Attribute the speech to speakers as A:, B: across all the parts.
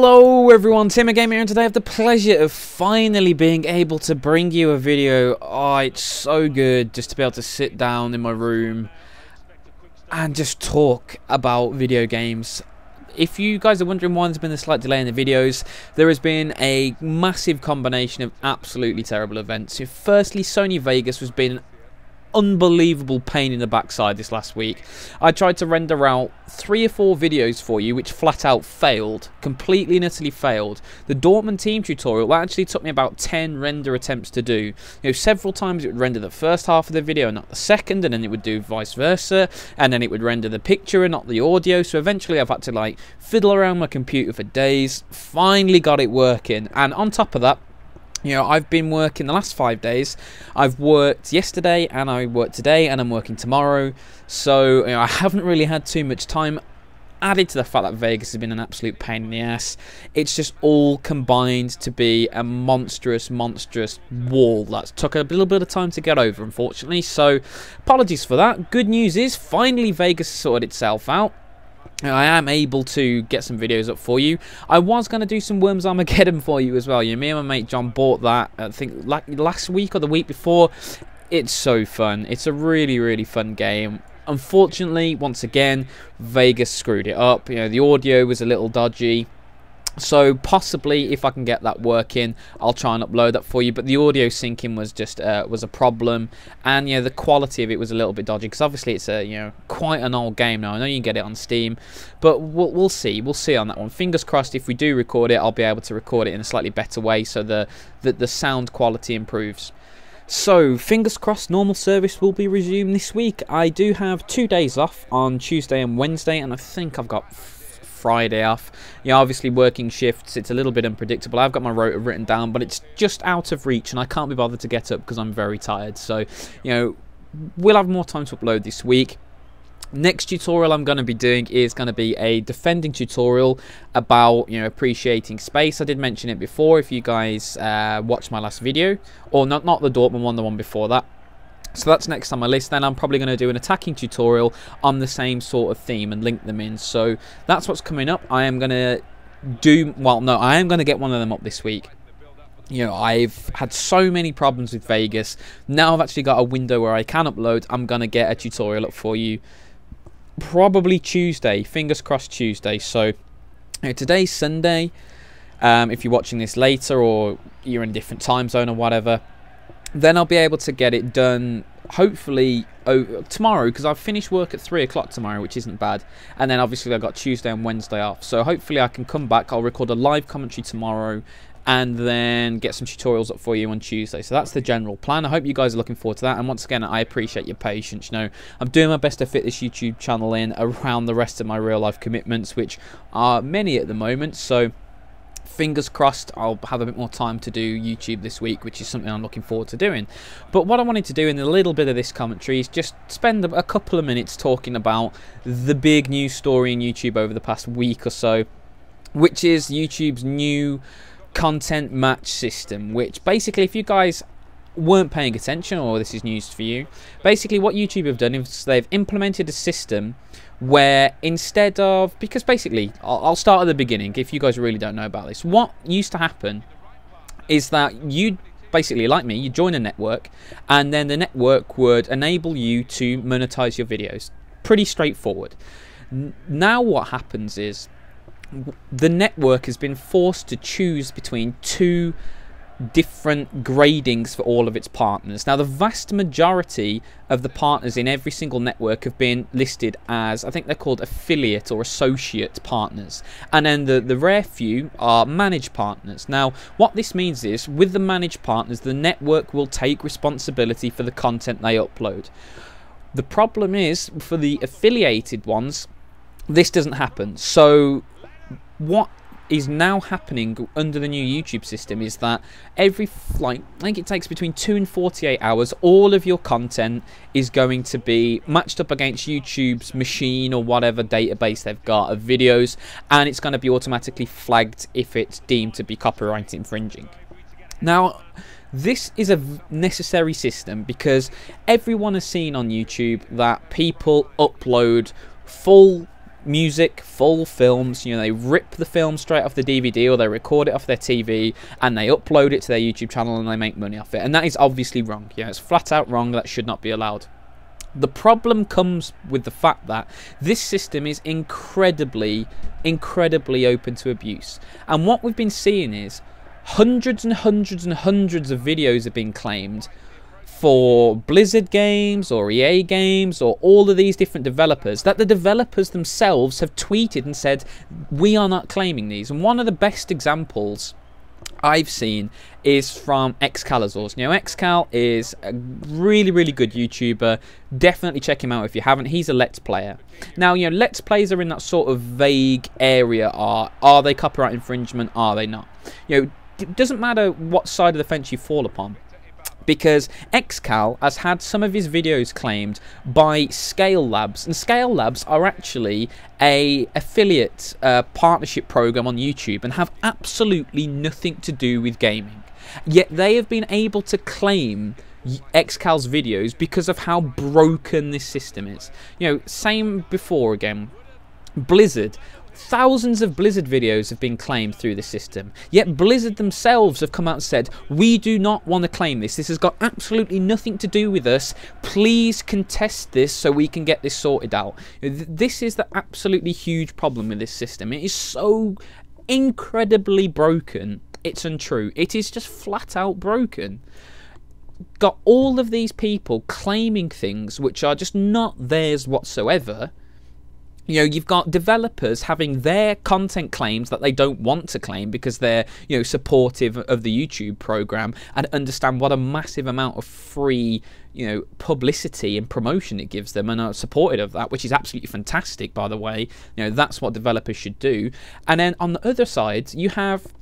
A: Hello everyone, TMMgamer here, and today I have the pleasure of finally being able to bring you a video. Oh, it's so good just to be able to sit down in my room and just talk about video games. If you guys are wondering why there's been a slight delay in the videos, there has been a massive combination of absolutely terrible events. Firstly, Sony Vegas has been an unbelievable pain in the backside this last week. I tried to render out 3 or 4 videos for you which flat out failed, completely and utterly failed. The Dortmund team tutorial, that actually took me about 10 render attempts to do. Several times it would render the first half of the video and not the second, and then it would do vice versa, and then it would render the picture and not the audio. So eventually I've had to like fiddle around my computer for days, finally got it working. And on top of that, I've been working the last 5 days. I've worked yesterday and I worked today and I'm working tomorrow. So, I haven't really had too much time. Added to the fact that Vegas has been an absolute pain in the ass. It's just all combined to be a monstrous wall that took a little bit of time to get over, unfortunately. So, apologies for that. Good news is, finally Vegas has sorted itself out. I am able to get some videos up for you. I was going to do some Worms Armageddon for you as well. Me and my mate John bought that, I think, last week or the week before. It's so fun. It's a really fun game. Unfortunately, once again, Vegas screwed it up. The audio was a little dodgy. So possibly, if I can get that working, I'll try and upload that for you. But the audio syncing was just was a problem, and the quality of it was a little bit dodgy because obviously it's a quite an old game now. I know you can get it on Steam, but we'll see. We'll see on that one. Fingers crossed. If we do record it, I'll be able to record it in a slightly better way so the sound quality improves. So, fingers crossed, normal service will be resumed this week. I do have 2 days off on Tuesday and Wednesday, and I think I've got Friday off. Obviously working shifts, it's a little bit unpredictable. I've got my rota written down, but it's just out of reach and I can't be bothered to get up because I'm very tired. So, we'll have more time to upload this week. Next tutorial I'm going to be doing is going to be a defending tutorial about, appreciating space. I did mention it before if you guys watched my last video, or not the Dortmund one, the one before that. So that's next on my list. Then I'm probably going to do an attacking tutorial on the same sort of theme and link them in. So that's what's coming up. I am going to do, well, no, I am going to get one of them up this week. I've had so many problems with Vegas. Now I've actually got a window where I can upload. I'm going to get a tutorial up for you probably Tuesday. Fingers crossed Tuesday. So today's Sunday. If you're watching this later or you're in a different time zone or whatever, then I'll be able to get it done hopefully tomorrow, because I've finished work at 3 o'clock tomorrow, which isn't bad. And then obviously I've got Tuesday and Wednesday off. So hopefully I can come back. I'll record a live commentary tomorrow and then get some tutorials up for you on Tuesday. So that's the general plan. I hope you guys are looking forward to that. And once again, I appreciate your patience. I'm doing my best to fit this YouTube channel in around the rest of my real life commitments, which are many at the moment. So fingers crossed I'll have a bit more time to do YouTube this week, which is something I'm looking forward to doing. But what I wanted to do in a little bit of this commentary is just spend a couple of minutes talking about the big news story in YouTube over the past week or so, which is YouTube's new content match system, which basically, if you guys weren't paying attention or this is news for you, basically what YouTube have done is they've implemented a system where instead of, because basically I'll start at the beginning if you guys really don't know about this. What used to happen is that you basically, like me, you join a network and then the network would enable you to monetize your videos. Pretty straightforward. Now what happens is the network has been forced to choose between 2 different gradings for all of its partners. Now the vast majority of the partners in every single network have been listed as, I think they're called affiliate or associate partners, and then the rare few are managed partners. Now what this means is, with the managed partners, the network will take responsibility for the content they upload. The problem is, for the affiliated ones, this doesn't happen. So what is now happening under the new YouTube system is that every, I think it takes between 2 and 48 hours, all of your content is going to be matched up against YouTube's machine or whatever database they've got of videos, and it's going to be automatically flagged if it's deemed to be copyright infringing. Now this is a necessary system because everyone has seen on YouTube that people upload full music, full films. You know, they rip the film straight off the DVD or they record it off their TV and they upload it to their YouTube channel and they make money off it. And that is obviously wrong. You know, it's flat out wrong. That should not be allowed. The problem comes with the fact that this system is incredibly open to abuse. And what we've been seeing is hundreds and hundreds and hundreds of videos have been claimed for Blizzard games or EA games or all of these different developers, that the developers themselves have tweeted and said, we are not claiming these. And one of the best examples I've seen is from Xcalazors. You know, Xcal is a really good YouTuber. Definitely check him out if you haven't. He's a Let's Player. Now, you know, Let's Plays are in that sort of vague area. Are they copyright infringement? Are they not? You know, it doesn't matter what side of the fence you fall upon, because Xcal has had some of his videos claimed by Scale Labs, and Scale Labs are actually a affiliate partnership program on YouTube and have absolutely nothing to do with gaming. Yet they have been able to claim Xcal's videos because of how broken this system is. You know, same before again, Blizzard. Thousands of Blizzard videos have been claimed through the system, yet Blizzard themselves have come out and said, we do not want to claim this. This has got absolutely nothing to do with us. Please contest this so we can get this sorted out. This is the absolutely huge problem with this system. It is so incredibly broken. It's untrue. It is just flat out broken. Got all of these people claiming things which are just not theirs whatsoever. You know, you've got developers having their content claims that they don't want to claim because they're, you know, supportive of the YouTube program and understand what a massive amount of free, you know, publicity and promotion it gives them, and are supportive of that, which is absolutely fantastic, by the way. You know, that's what developers should do. And then on the other side, you have,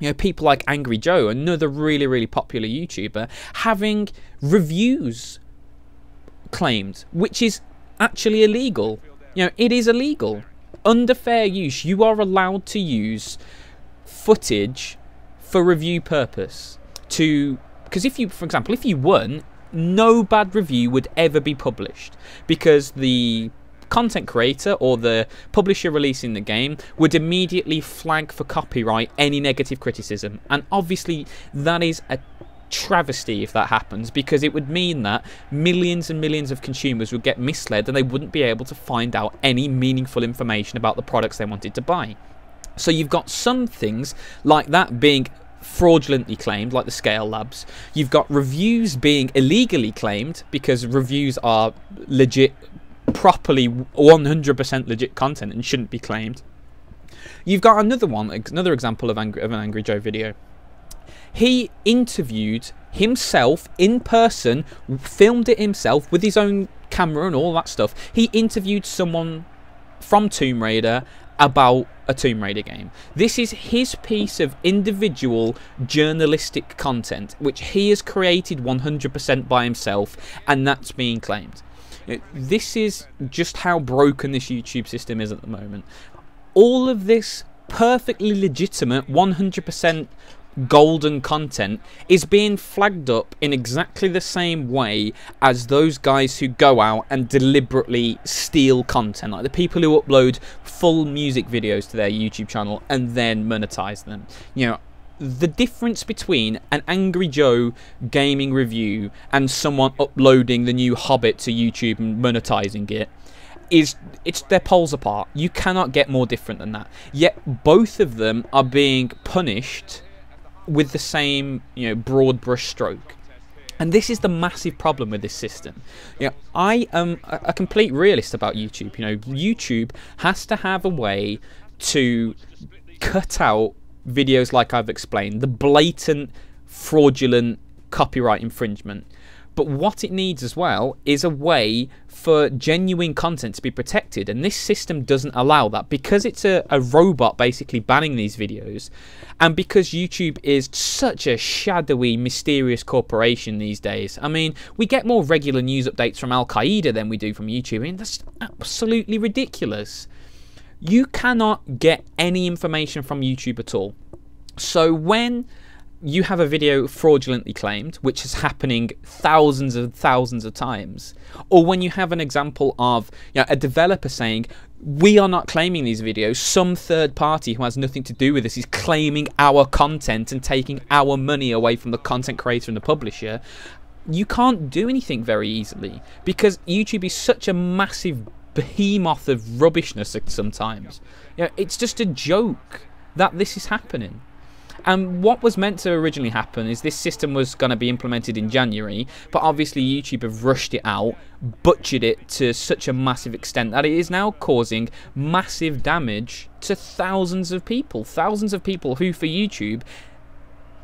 A: you know, people like Angry Joe, another really popular YouTuber, having reviews claimed, which is actually illegal. You know, it is illegal. Under fair use, you are allowed to use footage for review purpose. Because if you, for example, if you won, no bad review would ever be published, because the content creator or the publisher releasing the game would immediately flag for copyright any negative criticism. And obviously that is a travesty if that happens, because it would mean that millions and millions of consumers would get misled and they wouldn't be able to find out any meaningful information about the products they wanted to buy. So you've got some things like that being fraudulently claimed, like the Scale Labs. You've got reviews being illegally claimed because reviews are legit, properly 100% legit content and shouldn't be claimed. You've got another example of an Angry Joe video. He interviewed himself in person, filmed it himself with his own camera and all that stuff. He interviewed someone from Tomb Raider about a Tomb Raider game. This is his piece of individual journalistic content, which he has created 100% by himself, and that's being claimed. This is just how broken this YouTube system is at the moment. All of this perfectly legitimate 100% golden content is being flagged up in exactly the same way as those guys who go out and deliberately steal content, like the people who upload full music videos to their YouTube channel and then monetize them. You know, the difference between an Angry Joe gaming review and someone uploading the new Hobbit to YouTube and monetizing it they're poles apart. You cannot get more different than that. Yet both of them are being punished with the same, you know, broad brush stroke. And this is the massive problem with this system. You know, I am a complete realist about YouTube. You know, YouTube has to have a way to cut out videos like I've explained, the blatant, fraudulent copyright infringement. But what it needs as well is a way for genuine content to be protected, and this system doesn't allow that, because it's a robot basically banning these videos, and because YouTube is such a shadowy, mysterious corporation these days. I mean, we get more regular news updates from Al-Qaeda than we do from YouTube. I mean, that's absolutely ridiculous. You cannot get any information from YouTube at all. So when you have a video fraudulently claimed, which is happening thousands and thousands of times, or when you have an example of, you know, a developer saying, We are not claiming these videos. Some third party who has nothing to do with this is claiming our content and taking our money away from the content creator and the publisher. You can't do anything very easily because YouTube is such a massive behemoth of rubbishness sometimes. You know, it's just a joke that this is happening. And what was meant to originally happen is this system was going to be implemented in January, but obviously YouTube have rushed it out, butchered it to such a massive extent that it is now causing massive damage to thousands of people who, for YouTube,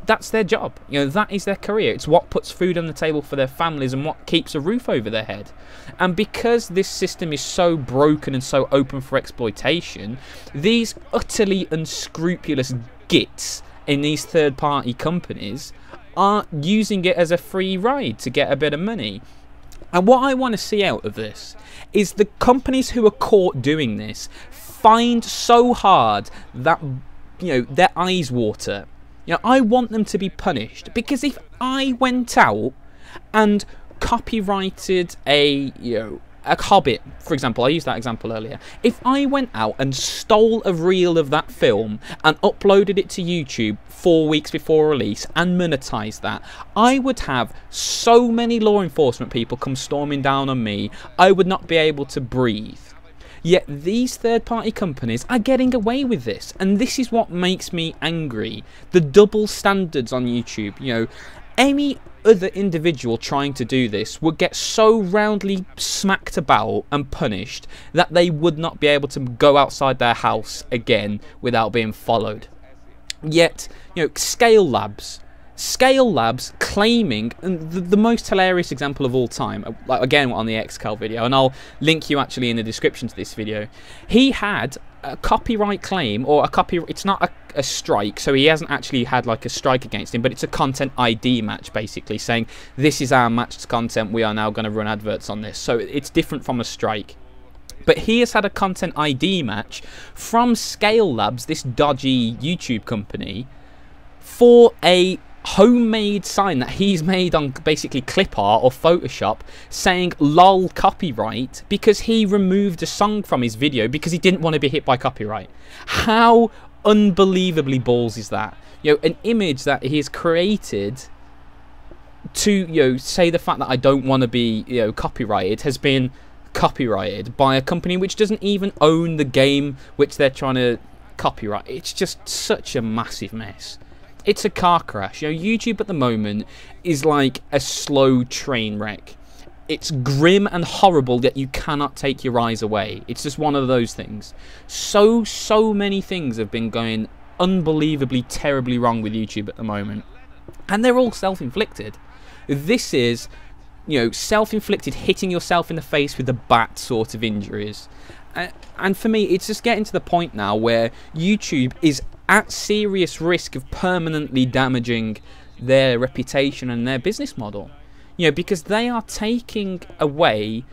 A: that's their job. You know, that is their career. It's what puts food on the table for their families and what keeps a roof over their head. And because this system is so broken and so open for exploitation, these utterly unscrupulous gits in these third-party companies are using it as a free ride to get a bit of money. And what I want to see out of this is the companies who are caught doing this find so hard that, you know, their eyes water. You know, I want them to be punished, because if I went out and copyrighted a Hobbit, for example, I used that example earlier. If I went out and stole a reel of that film and uploaded it to YouTube 4 weeks before release and monetized that, I would have so many law enforcement people come storming down on me, I would not be able to breathe. Yet these third-party companies are getting away with this, and this is what makes me angry. The double standards on YouTube. You know, any other individual trying to do this would get so roundly smacked about and punished that they would not be able to go outside their house again without being followed. Yet, you know, Scale Labs claiming, and the most hilarious example of all time, like again on the XCal video, and I'll link you actually in the description to this video, he had a copyright claim, or it's not a strike, so he hasn't actually had like a strike against him, but it's a content ID match, basically saying this is our matched content, we are now going to run adverts on this. So it's different from a strike. But he has had a content ID match from Scale Labs, this dodgy YouTube company, for a homemade sign that he's made on basically clip art or Photoshop saying lol copyright, because he removed a song from his video because he didn't want to be hit by copyright. How unbelievably balls is that? You know, an image that he has created to, you know, say the fact that I don't want to be, you know, copyrighted has been copyrighted by a company which doesn't even own the game which they're trying to copyright. It's just such a massive mess. It's a car crash. You know, YouTube at the moment is like a slow train wreck. It's grim and horrible that you cannot take your eyes away. It's just one of those things. So many things have been going unbelievably terribly wrong with YouTube at the moment. And they're all self-inflicted. This is, you know, self-inflicted, hitting yourself in the face with a bat sort of injuries. And for me, it's just getting to the point now where YouTube is at serious risk of permanently damaging their reputation and their business model. You know, because they are taking away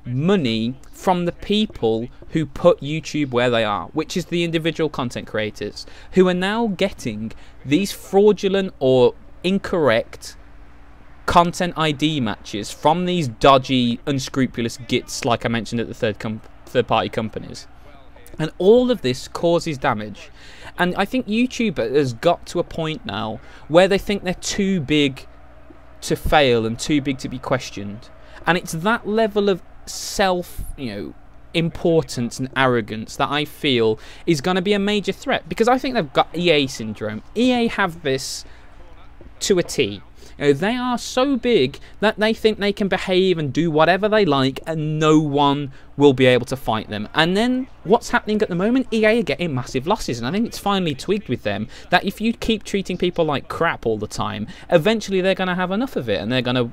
A: money from the people who put YouTube where they are, which is the individual content creators, who are now getting these fraudulent or incorrect content ID matches from these dodgy, unscrupulous gits, like I mentioned at the third-party companies. And all of this causes damage. And I think YouTube has got to a point now where they think they're too big to fail and too big to be questioned. And it's that level of importance and arrogance that I feel is going to be a major threat, because I think they've got EA syndrome. EA have this to a T. You know, they are so big that they think they can behave and do whatever they like and no one will be able to fight them. And then what's happening at the moment? EA are getting massive losses, and I think it's finally twigged with them that if you keep treating people like crap all the time, eventually they're going to have enough of it and they're going to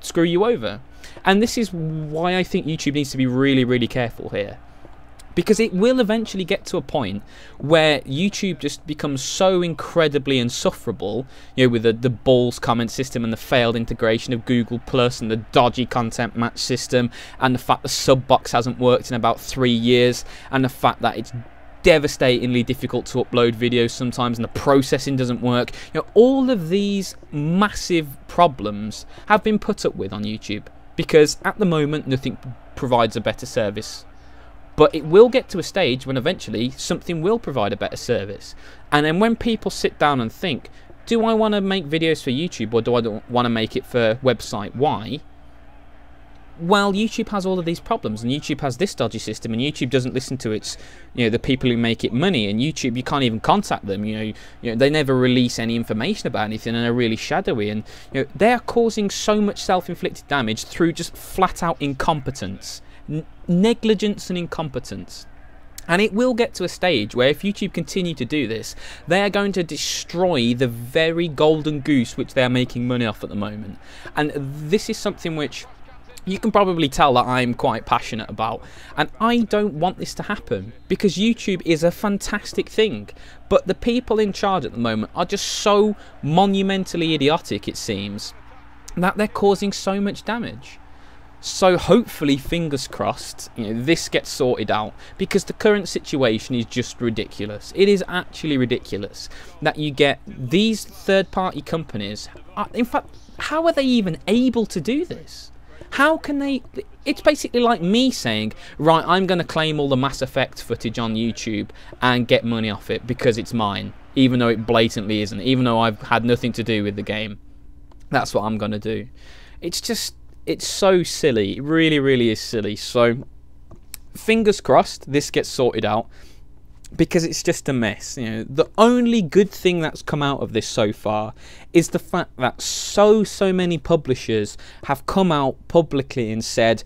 A: screw you over. And this is why I think YouTube needs to be really careful here. Because it will eventually get to a point where YouTube just becomes so incredibly insufferable, you know, with the balls comment system and the failed integration of Google Plus and the dodgy content match system, and the fact the sub box hasn't worked in about 3 years, and the fact that it's devastatingly difficult to upload videos sometimes and the processing doesn't work. You know, all of these massive problems have been put up with on YouTube because at the moment nothing provides a better service But it will get to a stage when eventually something will provide a better service. And then when people sit down and think, do I want to make videos for YouTube, or do I want to make it for website Y? Well, YouTube has all of these problems, and YouTube has this dodgy system, and YouTube doesn't listen to its, the people who make it money, and YouTube, you can't even contact them. They never release any information about anything, and are really shadowy, and they are causing so much self-inflicted damage through just flat-out incompetence, negligence and incompetence. And it will get to a stage where if YouTube continue to do this, they are going to destroy the very golden goose which they are making money off at the moment. And this is something which you can probably tell that I'm quite passionate about, and I don't want this to happen, because YouTube is a fantastic thing, but the people in charge at the moment are just so monumentally idiotic, it seems, that they're causing so much damage. So hopefully, fingers crossed, this gets sorted out, because the current situation is just ridiculous. It is actually ridiculous that you get these third-party companies. In fact, how are they even able to do this? How can they? It's basically like me saying, right, I'm going to claim all the Mass Effect footage on YouTube and get money off it because it's mine, even though it blatantly isn't, even though I've had nothing to do with the game. That's what I'm going to do. It's so silly. It really, really is silly. So, fingers crossed, this gets sorted out, because it's just a mess. The only good thing that's come out of this so far is the fact that so many publishers have come out publicly and said,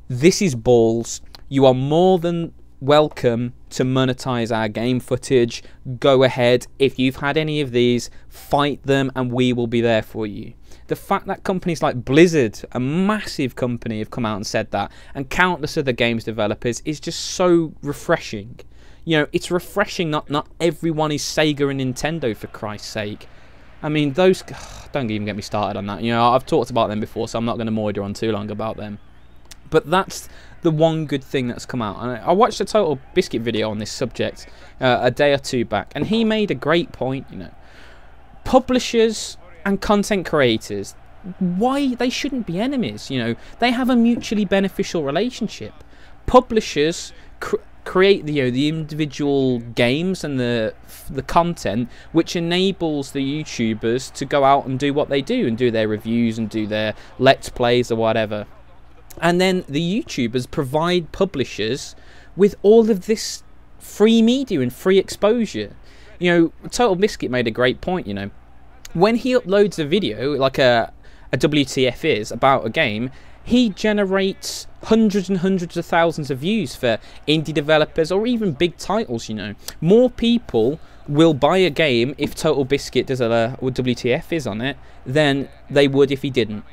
A: this is balls, you are more than welcome to monetize our game footage, go ahead, if you've had any of these, fight them and we will be there for you. The fact that companies like Blizzard, a massive company, have come out and said that, and countless other games developers, is just so refreshing. It's refreshing not everyone is Sega and Nintendo, for Christ's sake. I mean, those... don't even get me started on that. I've talked about them before, so I'm not going to moider on too long about them. But that's the one good thing that's come out. And I watched a Total Biscuit video on this subject a day or two back, and he made a great point, Publishers and content creators, why they shouldn't be enemies, They have a mutually beneficial relationship. Publishers create the individual games and the content which enables the YouTubers to go out and do what they do and do their reviews and do their let's plays or whatever, and then the YouTubers provide publishers with all of this free media and free exposure. Total Biscuit made a great point. When he uploads a video like a WTF is about a game, he generates hundreds and hundreds of thousands of views for indie developers or even big titles. More people will buy a game if Total Biscuit does a WTF is on it than they would if he didn't.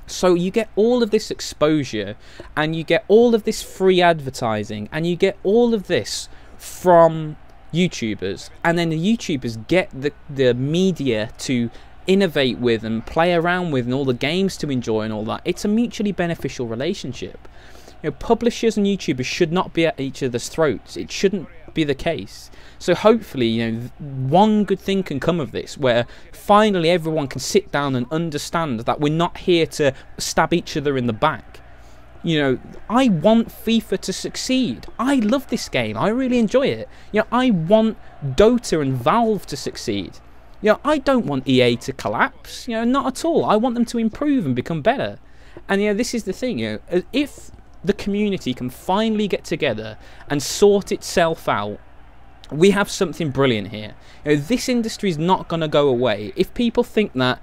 A: So you get all of this exposure, and you get all of this free advertising, and you get all of this from YouTubers, and then the YouTubers get the media to innovate with and play around with, and all the games to enjoy and all that. It's a mutually beneficial relationship. Publishers and YouTubers should not be at each other's throats. It shouldn't be the case. So hopefully, one good thing can come of this, where finally everyone can sit down and understand that we're not here to stab each other in the back. I want FIFA to succeed. I love this game. I really enjoy it. I want Dota and Valve to succeed. I don't want EA to collapse. Not at all. I want them to improve and become better. And this is the thing. If the community can finally get together and sort itself out, we have something brilliant here. This industry is not going to go away. If people think that,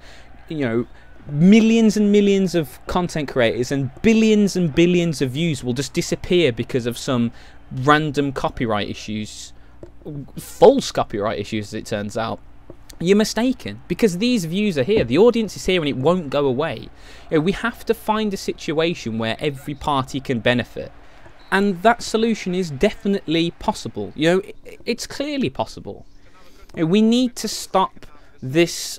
A: millions and millions of content creators and billions of views will just disappear because of some random copyright issues, false copyright issues as it turns out, you're mistaken, because these views are here, the audience is here, and it won't go away. We have to find a situation where every party can benefit, and that solution is definitely possible. It's clearly possible. We need to stop this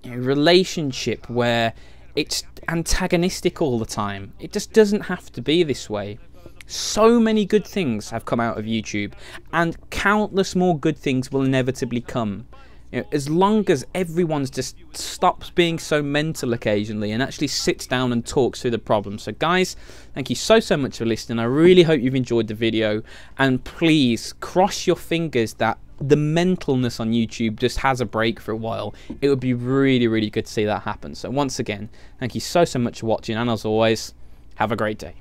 A: relationship where it's antagonistic all the time. It just doesn't have to be this way. So many good things have come out of YouTube, and countless more good things will inevitably come. You know, as long as everyone's just stops being so mental occasionally and actually sits down and talks through the problem. So guys, thank you so much for listening. I really hope you've enjoyed the video, and please cross your fingers that the mentalness on YouTube just has a break for a while. It would be really good to see that happen. So once again, thank you so much for watching, and as always, have a great day.